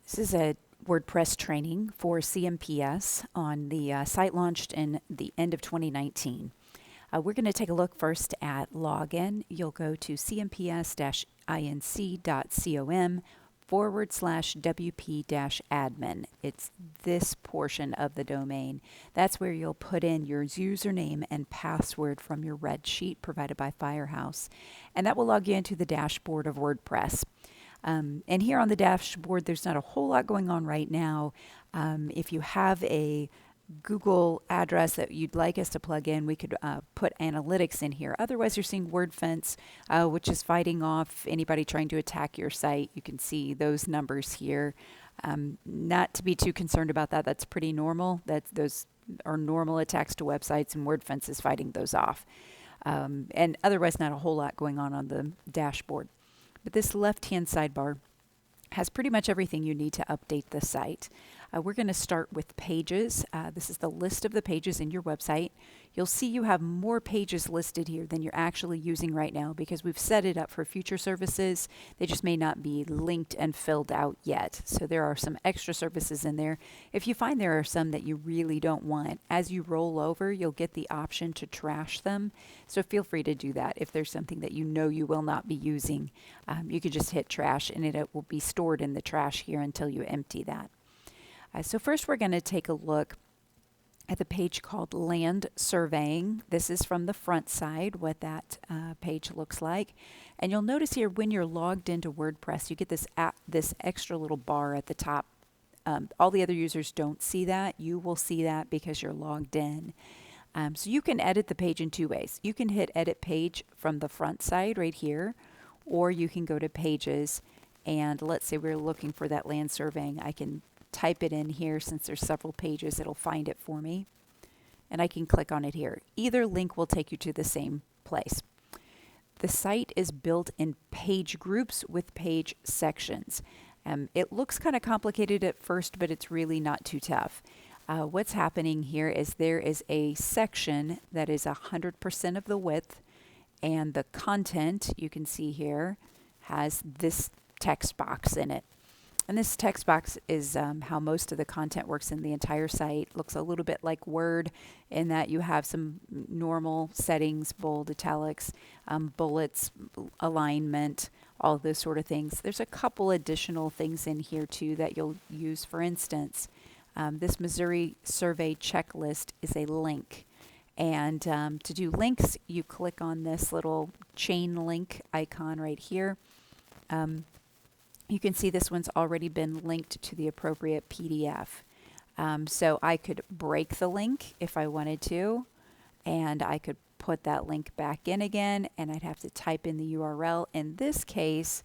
This is a WordPress training for CMPS on the site launched in the end of 2019. We're going to take a look first at login. You'll go to cmps-inc.com/wp-admin. It's this portion of the domain. That's where you'll put in your username and password from your red sheet provided by Firehouse. And that will log you into the dashboard of WordPress. And here on the dashboard, there's not a whole lot going on right now. If you have a Google address that you'd like us to plug in, we could put analytics in here. Otherwise, you're seeing WordFence, which is fighting off anybody trying to attack your site. You can see those numbers here. Not to be too concerned about that. That's pretty normal. Those are normal attacks to websites, and WordFence is fighting those off. And otherwise, not a whole lot going on the dashboard. But this left-hand sidebar has pretty much everything you need to update the site. We're going to start with pages. This is the list of the pages in your website. You'll see you have more pages listed here than you're actually using right now because we've set it up for future services. They just may not be linked and filled out yet. So there are some extra services in there. If you find there are some that you really don't want, as you roll over, you'll get the option to trash them. So feel free to do that. If there's something that you know you will not be using, you could just hit trash and it will be stored in the trash here until you empty that. So first we're going to take a look at the page called Land Surveying. This is from the front side, what that page looks like. And you'll notice here when you're logged into WordPress, you get this extra little bar at the top. All the other users don't see that. You will see that because you're logged in. So you can edit the page in two ways. You can hit Edit Page from the front side right here, or you can go to Pages, and let's say we're looking for that land surveying. I can type it in here. Since there's several pages, it'll find it for me, and I can click on it here. Either link will take you to the same place. The site is built in page groups with page sections. It looks kind of complicated at first, but it's really not too tough. What's happening here is there is a section that is 100% of the width, and the content, you can see here, has this text box in it. And this text box is how most of the content works in the entire site. Looks a little bit like Word in that you have some normal settings, bold, italics, bullets, alignment, all those sort of things. There's a couple additional things in here too that you'll use. For instance, this Missouri survey checklist is a link. And to do links, you click on this little chain link icon right here. You can see this one's already been linked to the appropriate PDF. So I could break the link if I wanted to, and I could put that link back in again, and I'd have to type in the URL. In this case,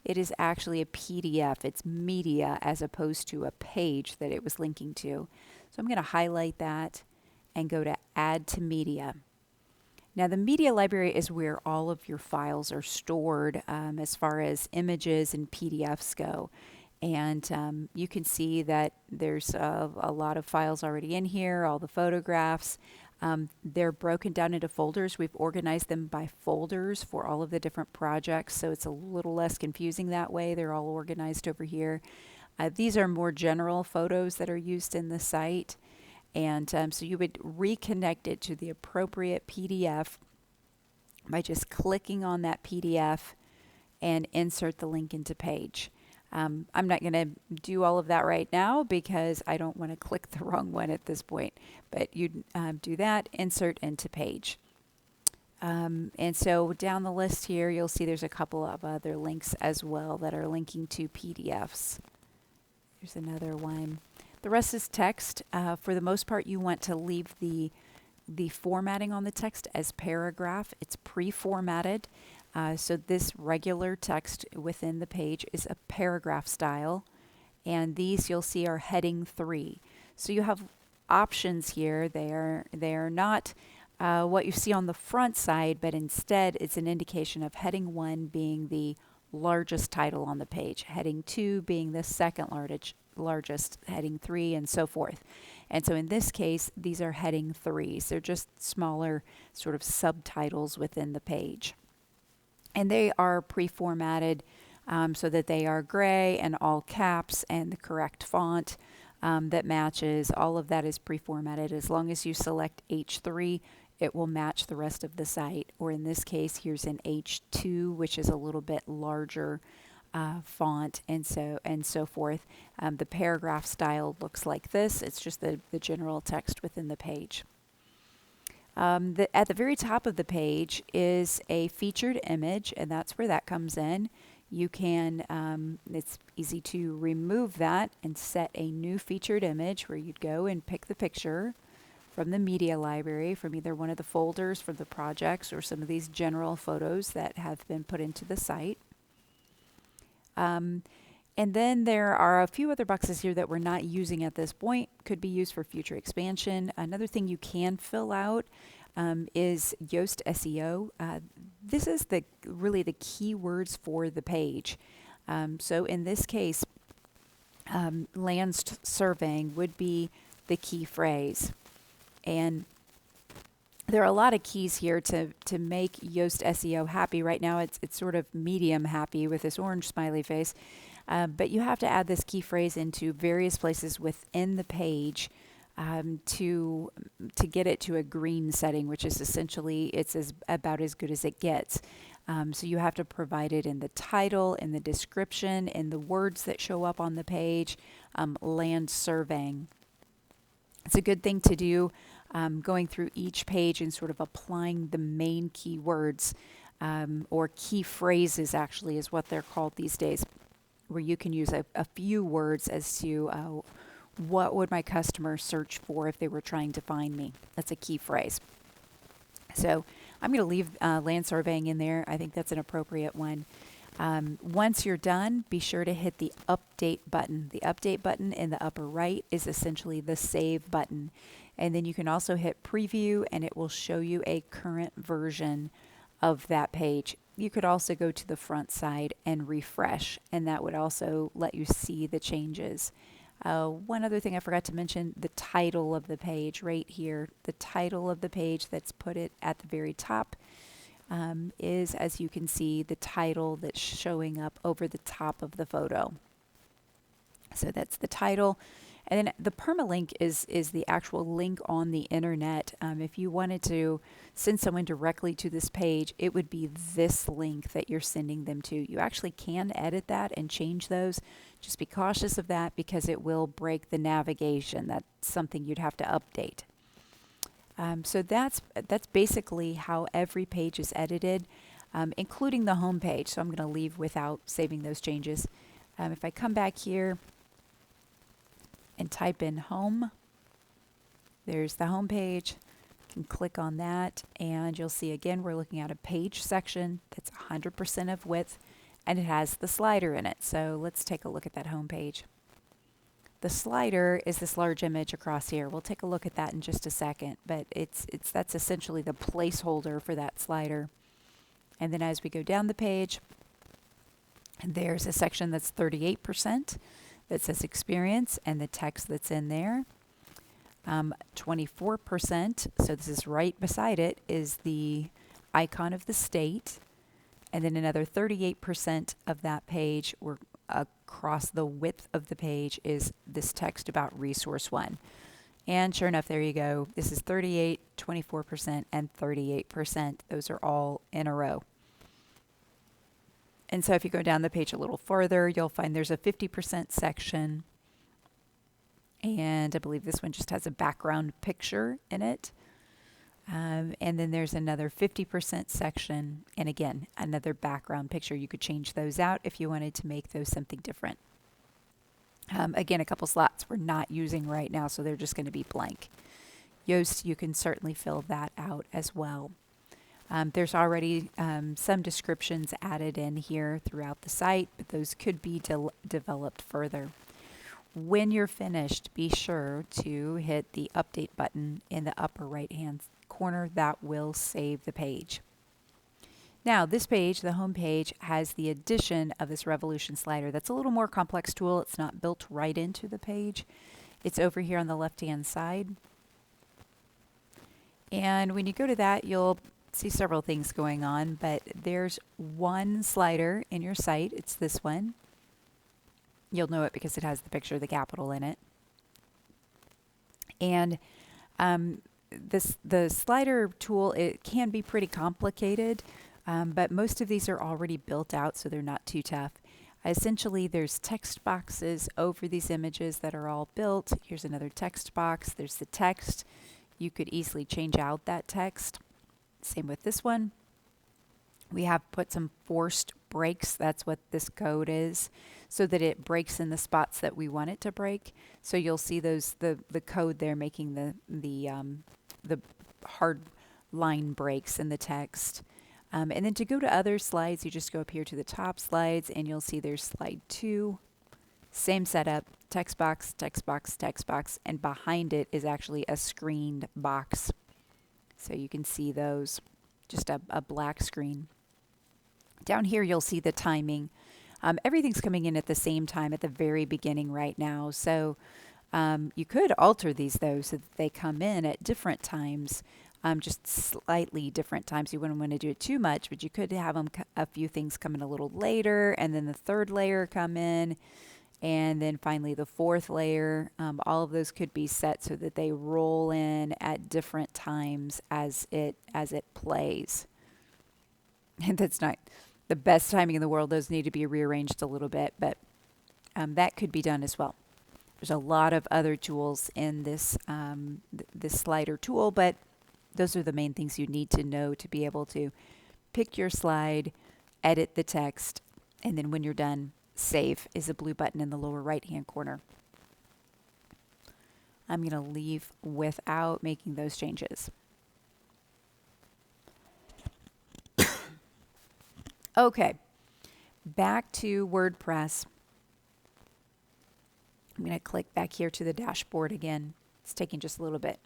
it is actually a PDF. It's media as opposed to a page that it was linking to. So I'm going to highlight that and go to Add to Media. Now the media library is where all of your files are stored as far as images and PDFs go. And you can see that there's a lot of files already in here, all the photographs. They're broken down into folders. We've organized them by folders for all of the different projects, so it's a little less confusing that way. They're all organized over here. These are more general photos that are used in the site. And so you would reconnect it to the appropriate PDF by just clicking on that PDF and insert the link into page. I'm not going to do all of that right now because I don't want to click the wrong one at this point. But you do that, insert into page. And so down the list here, you'll see there's a couple of other links as well that are linking to PDFs. There's another one. The rest is text. For the most part, you want to leave the formatting on the text as paragraph. It's pre-formatted. So this regular text within the page is a paragraph style. And these you'll see are heading 3. So you have options here. They are not what you see on the front side, but instead it's an indication of heading 1 being the largest title on the page, heading 2 being the second largest, heading 3, and so forth. And so in this case, these are heading 3s. They're just smaller sort of subtitles within the page. And they are pre-formatted so that they are gray and all caps and the correct font that matches. All of that is pre-formatted. As long as you select H3, it will match the rest of the site. Or in this case, here's an H2, which is a little bit larger font, and so forth. The paragraph style looks like this. It's just the general text within the page. At the very top of the page is a featured image, and that's where that comes in. You can, it's easy to remove that and set a new featured image where you'd go and pick the picture from the media library, from either one of the folders from the projects or some of these general photos that have been put into the site. And then there are a few other boxes here that we're not using at this point, could be used for future expansion. Another thing you can fill out is Yoast SEO. This is really the keywords for the page. So in this case, land surveying would be the key phrase. And there are a lot of keys here to make Yoast SEO happy. Right now it's sort of medium happy with this orange smiley face. But you have to add this key phrase into various places within the page to get it to a green setting, which is essentially about as good as it gets. So you have to provide it in the title, in the description, in the words that show up on the page. Land surveying. It's a good thing to do, going through each page and sort of applying the main keywords, or key phrases actually is what they're called these days, where you can use a few words as to what would my customer search for if they were trying to find me. That's a key phrase. So I'm going to leave land surveying in there. I think that's an appropriate one. Once you're done, be sure to hit the update button. The update button in the upper right is essentially the save button. And then you can also hit preview and it will show you a current version of that page. You could also go to the front side and refresh, and that would also let you see the changes. One other thing I forgot to mention, the title of the page right here. The title of the page that's put it at the very top is, as you can see, the title that's showing up over the top of the photo. So that's the title. And then the permalink is the actual link on the internet. If you wanted to send someone directly to this page, it would be this link that you're sending them to. You actually can edit that and change those. Just be cautious of that because it will break the navigation. That's something you'd have to update. So that's basically how every page is edited, including the home page. So I'm going to leave without saving those changes. If I come back here and type in home, there's the home page. You can click on that and you'll see again we're looking at a page section that's 100% of width and it has the slider in it. So let's take a look at that home page. The slider is this large image across here. We'll take a look at that in just a second, but that's essentially the placeholder for that slider. And then as we go down the page, there's a section that's 38% that says experience and the text that's in there. 24%, so this is right beside it, is the icon of the state. And then another 38% of that page, or across the width of the page, is this text about resource 1. And sure enough, there you go. This is 38, 24%, and 38%. Those are all in a row. And so if you go down the page a little further, you'll find there's a 50% section. And I believe this one just has a background picture in it. And then there's another 50% section. And again, another background picture. You could change those out if you wanted to make those something different. Again, a couple slots we're not using right now, so they're just going to be blank. Yoast, you can certainly fill that out as well. There's already some descriptions added in here throughout the site, but those could be developed further. When you're finished, be sure to hit the update button in the upper right-hand corner. That will save the page. Now, this page, the home page, has the addition of this Revolution slider. That's a little more complex tool. It's not built right into the page. It's over here on the left-hand side. And when you go to that, you'll see several things going on, but there's one slider in your site. It's this one. You'll know it because it has the picture of the Capitol in it. And the slider tool, it can be pretty complicated, but most of these are already built out, so they're not too tough. Essentially, there's text boxes over these images that are all built. Here's another text box. There's the text. You could easily change out that text. Same with this one. We have put some forced breaks. That's what this code is, so that it breaks in the spots that we want it to break. So you'll see those the code there making the hard line breaks in the text. And then to go to other slides, you just go up here to the top slides, and you'll see there's slide 2. Same setup, text box, text box, text box, and behind it is actually a screened box. So you can see those, just a black screen. Down here, you'll see the timing. Everything's coming in at the same time at the very beginning right now. So you could alter these, though, so that they come in at different times. Just slightly different times. You wouldn't want to do it too much, but you could have them a few things come in a little later, and then the third layer come in, and then finally the fourth layer. All of those could be set so that they roll in at different times as it plays. And that's not the best timing in the world. Those need to be rearranged a little bit, but that could be done as well. There's a lot of other tools in this this slider tool, but those are the main things you need to know to be able to pick your slide, edit the text, and then when you're done, save is a blue button in the lower right-hand corner. I'm going to leave without making those changes. Okay, back to WordPress. I'm going to click back here to the dashboard again. It's taking just a little bit.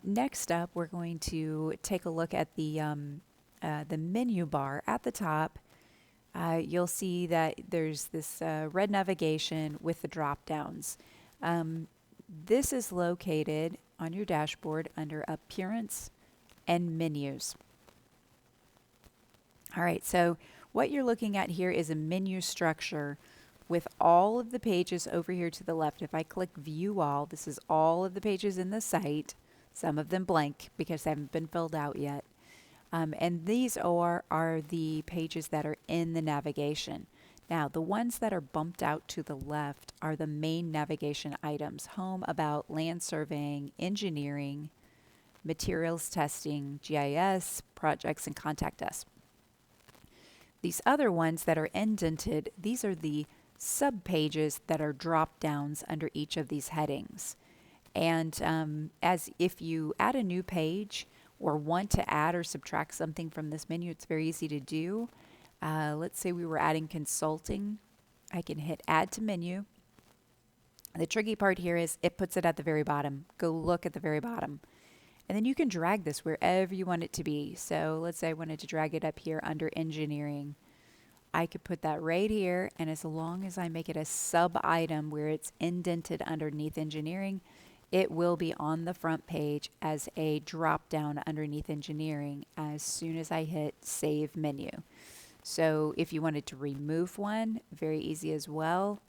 Next up, we're going to take a look at the menu bar at the top. You'll see that there's this red navigation with the drop downs. This is located on your dashboard under Appearance and Menus. All right, so what you're looking at here is a menu structure with all of the pages over here to the left. If I click View All, this is all of the pages in the site. Some of them blank because they haven't been filled out yet. And these are the pages that are in the navigation. Now, the ones that are bumped out to the left are the main navigation items: Home, About, Land Surveying, Engineering, Materials Testing, GIS, Projects, and Contact Us. These other ones that are indented, these are the sub-pages that are drop-downs under each of these headings. And as if you add a new page or want to add or subtract something from this menu, it's very easy to do. Let's say we were adding consulting. I can hit Add to Menu. The tricky part here is it puts it at the very bottom. Go look at the very bottom. And then you can drag this wherever you want it to be. So let's say I wanted to drag it up here under Engineering. I could put that right here, and as long as I make it a sub-item where it's indented underneath Engineering, it will be on the front page as a drop-down underneath Engineering as soon as I hit Save Menu. So if you wanted to remove one, very easy as well.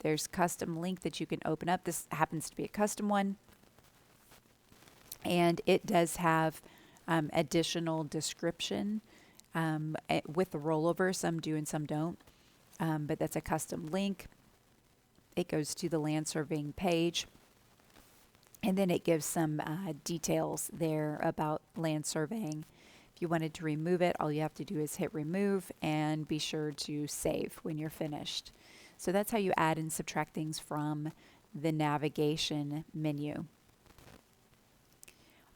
There's custom link that you can open up. This happens to be a custom one. And it does have additional description with the rollover. Some do and some don't. But that's a custom link. It goes to the land surveying page. And then it gives some details there about land surveying. If you wanted to remove it, all you have to do is hit remove and be sure to save when you're finished. So that's how you add and subtract things from the navigation menu.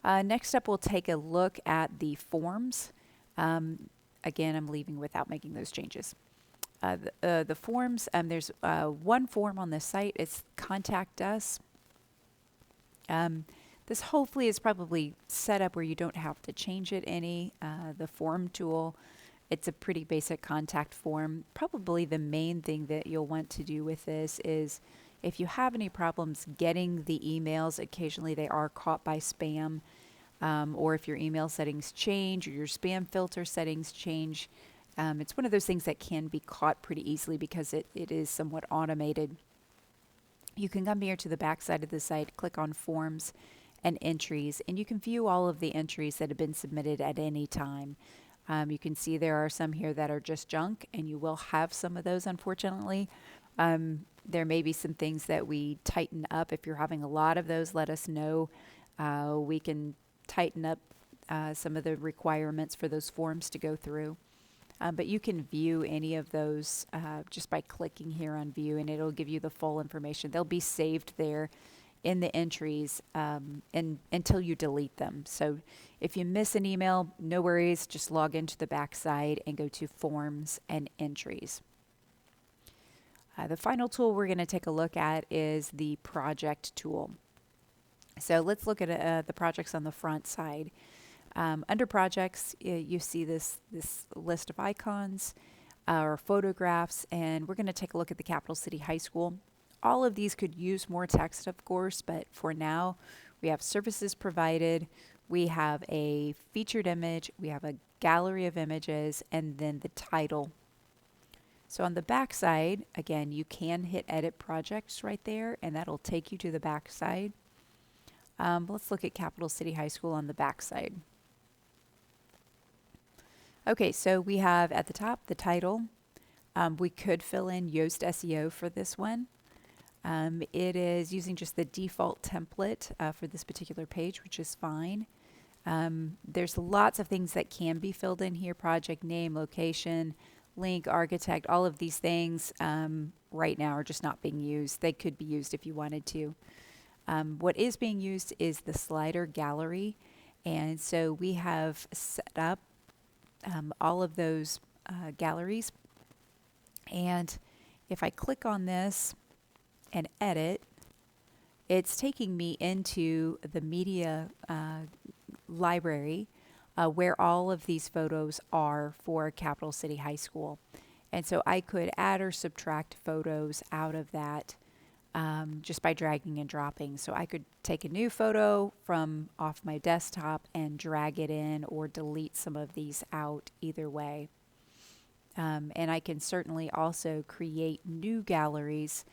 Next up, we'll take a look at the forms. Again, I'm leaving without making those changes. The forms, there's one form on the site. It's Contact Us. This hopefully is probably set up where you don't have to change it any. The form tool, it's a pretty basic contact form. Probably the main thing that you'll want to do with this is if you have any problems getting the emails, occasionally they are caught by spam. or if your email settings change or your spam filter settings change. It's one of those things that can be caught pretty easily because it is somewhat automated. You can come here to the back side of the site, click on Forms and Entries, and you can view all of the entries that have been submitted at any time. You can see there are some here that are just junk, and you will have some of those, unfortunately. There may be some things that we tighten up. If you're having a lot of those, let us know. We can tighten up some of the requirements for those forms to go through. But you can view any of those just by clicking here on View, and it'll give you the full information. They'll be saved there in the entries until you delete them. So if you miss an email, no worries. Just log into the back side and go to Forms and Entries. The final tool we're going to take a look at is the Project tool. So let's look at the projects on the front side. Under projects, you see this list of icons or photographs, and we're going to take a look at the Capital City High School. All of these could use more text, of course, but for now, we have services provided, we have a featured image, we have a gallery of images, and then the title. So on the back side, again, you can hit Edit Projects right there, and that'll take you to the back side. Let's look at Capital City High School on the back side. Okay, so we have at the top the title. We could fill in Yoast SEO for this one. It is using just the default template for this particular page, which is fine. There's lots of things that can be filled in here: project name, location, link, architect. All of these things right now are just not being used. They could be used if you wanted to. What is being used is the slider gallery, and so we have set up all of those galleries, and if I click on this and edit, it's taking me into the media library where all of these photos are for Capital City High School. And so I could add or subtract photos out of that just by dragging and dropping. So I could take a new photo from off my desktop and drag it in, or delete some of these out, either way. And I can certainly also create new galleries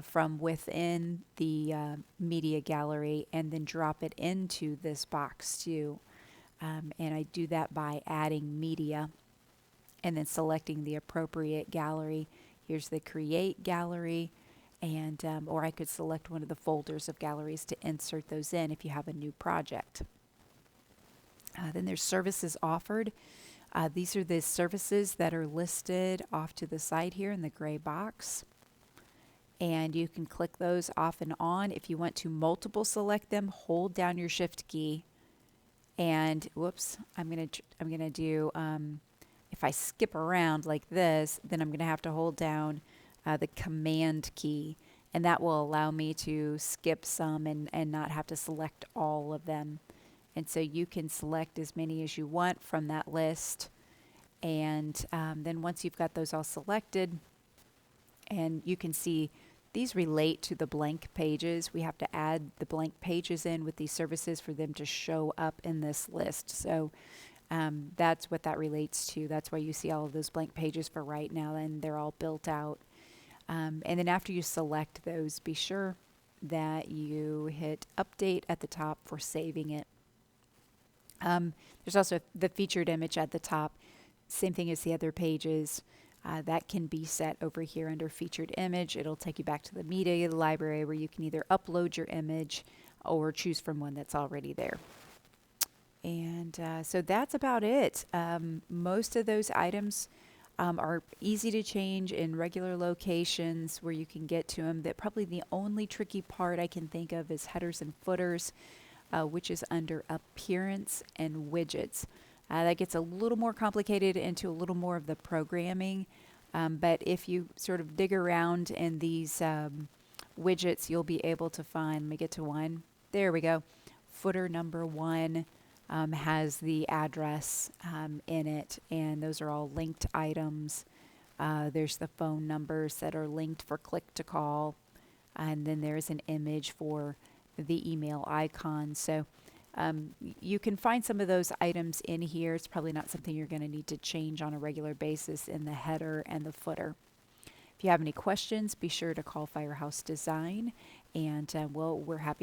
from within the media gallery and then drop it into this box too. And I do that by adding media and then selecting the appropriate gallery. Here's the Create gallery, and or I could select one of the folders of galleries to insert those in if you have a new project. Then there's services offered. These are the services that are listed off to the side here in the gray box. And you can click those off and on. If you want to multiple select them, hold down your Shift key. And whoops, I'm gonna do. If I skip around like this, then I'm gonna have to hold down the Command key, and that will allow me to skip some and not have to select all of them. And so you can select as many as you want from that list. And then once you've got those all selected, and you can see these relate to the blank pages. We have to add the blank pages in with these services for them to show up in this list. So that's what that relates to. That's why you see all of those blank pages for right now, and they're all built out. And then after you select those, be sure that you hit Update at the top for saving it. There's also the featured image at the top. Same thing as the other pages. That can be set over here under Featured Image. It'll take you back to the media library where you can either upload your image or choose from one that's already there. And so that's about it. Most of those items are easy to change in regular locations where you can get to them. That probably the only tricky part I can think of is headers and footers, which is under Appearance and Widgets. That gets a little more complicated into a little more of the programming, but if you sort of dig around in these widgets, you'll be able to find, let me get to one, there we go, footer number 1 has the address in it, and those are all linked items. There's the phone numbers that are linked for click to call, and then there's an image for the email icon. So You can find some of those items in here. It's probably not something you're going to need to change on a regular basis in the header and the footer. If you have any questions, be sure to call Firehouse Design, and we're happy